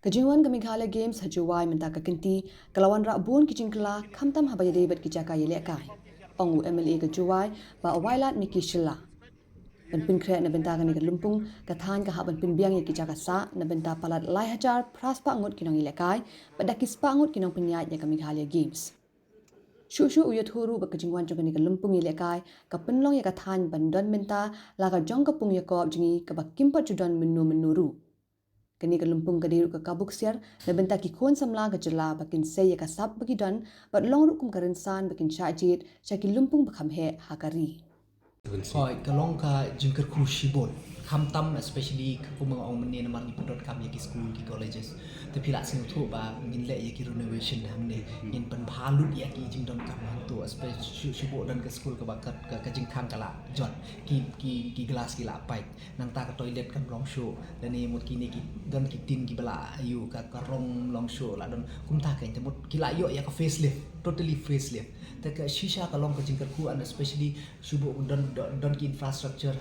Kajingwan kami khala games hajuwai menta kakinti kalawan rakbun kijingkla khamtam habaya debat kijaka yelekai. Ongu MLA kajuwai ba awailat miki shilla. Ban pin kre na benta kani lumpung kathan ka haban pin biang ye kijaka sa na benta palat lai hajar praspa ngut kinong yelekai pada kispa ngut kinong penyat ya kami khala games. Shushu uyat huru ba kajingwan jongkani lumpung yelekai ka penlong ya kathan bandon benta laga jong ka pung yakop jingi ka ba kimpa judan menuru. Kini ke lumpung kadiru ke kabuk siar na benta ki kuan samla ke jela bakin se ya kasap bagi dan bat long rukum karensan bakin syajit syaki lumpung bakam he hakari. Hoi kalong ka jingkar ku shibon hamtam especially ku mga ong mene namang ni pedot kam yaki school ki colleges tapi la sing thu ba ngin le yaki renovation hamne ngin pan bhalut yaki jingdon kam tu especially shibo dan ke school ka bakat ka jing khang kala jot ki glass ki la pai nang ta ka toilet kan long show dan ni mut ki ni ki don ki tin ki bala ayu ka rong long show la don kum ta ka mut ki la yo ya ka facelift totally facelift ta ka shisha ka long ka jingkar ku and especially shibo don ki infrastructure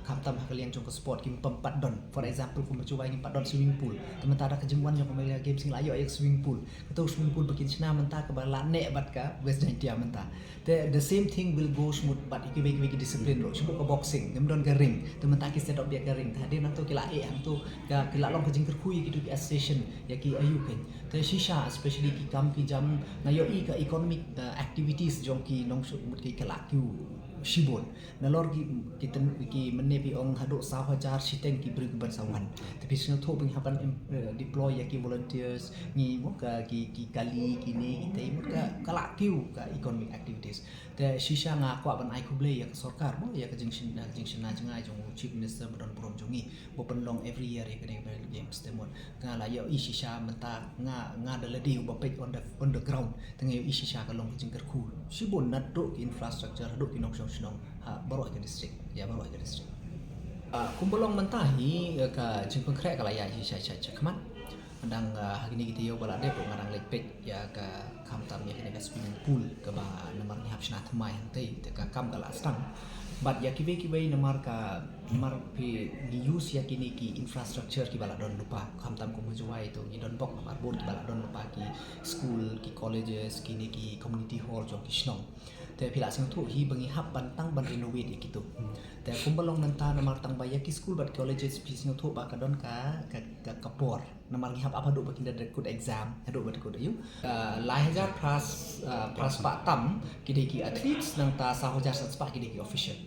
kamtam hakalian jong sport kim pempat don for example ku mencoba ingin pat don swimming pool sementara kejengwan yang pemain game sing layo ek swimming pool atau swimming pool bikin cina menta ke bala nek bat ka west dia menta the same thing will go smooth but iki discipline lo sebab ke boxing ngem don ke ring menta ki set up dia ke ring tadi nang tu kila ang tu ka kila long ke jingker ku gitu ki association ya ki ayu kan te shisha especially ki kam ki jam na yo i ka economic activities jong ki nong sut mut ki kala ki shibon nalor ki menepi ong hadok saw hajar siteng ki bring ban sawan tapi sino tho bing haban deploy ya ki volunteers ni mo ka ki kali kini ite mo ka kala kiu ka economic activities te shisha nga kwa ban ai kuble ya sarkar mo ya ka jingsin na jangai jong chief minister badon prom jongi bo penlong every year ya ka games te mo nga la yo i shisha menta nga daladi bo pek on the ground tenge yo i shisha ka long jingker cool shibon na do infrastructure do ki nok senong baru aja district ya baru aja district kumbolong mentahi ka jingpeng krek kala ya shisha kaman andang hari ini kita yo bala de ko ngarang lepek ya ka kamtam ya kena swimming pool ka ba namar ni hapsna thamai hantai te ka kam kala stang but ya kibe namar pe di use ya kini ki infrastructure ki bala don lupa kamtam ko mujuai itu ni don bok namar board ki bala don lupa ki school ki colleges kini ki community hall jong ki snong te pila sing thu hi bangi hap bantang ban renovate gitu te kumbalong nanta namar tang baya ki school but colleges pising thu ba ka don ka kapor namar hap apa do bakin da good exam do bat good ayu lai hajar pras pa tam kide ki athletes nang ta sa hajar spa kide ki official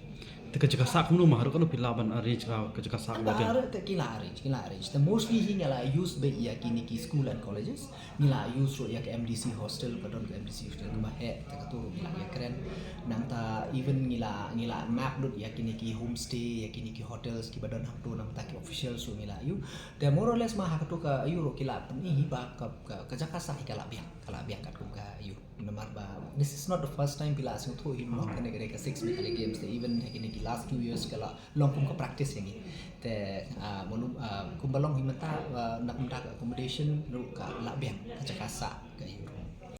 Teka jika sak nu mahar kalau pilaban arrange ka jika sak batin. Te kila arrange. The mostly hi ngala use be ya kini ki school and colleges. Ngila use ro ya ke MDC hostel ka don ke MDC hostel ka he te ka tu ngila ya keren. Nang ta even ngila map dot ya kini ki homestay ya kini ki hotels ki badon hak tu nang ta ki official so ngila yu. The more or less mah ka tu ka yu ro kila ni hi ba ka jaka sa hi kala biak kat ku ka yu. Namar ba this is not the first time bila asing thu hi mo kane ka 6 mekale games te even kini ki last 2 years kala long kum ka practice yang ni te monu kumbalong himanta nak mendak accommodation ru ka labiang ka jakasa ka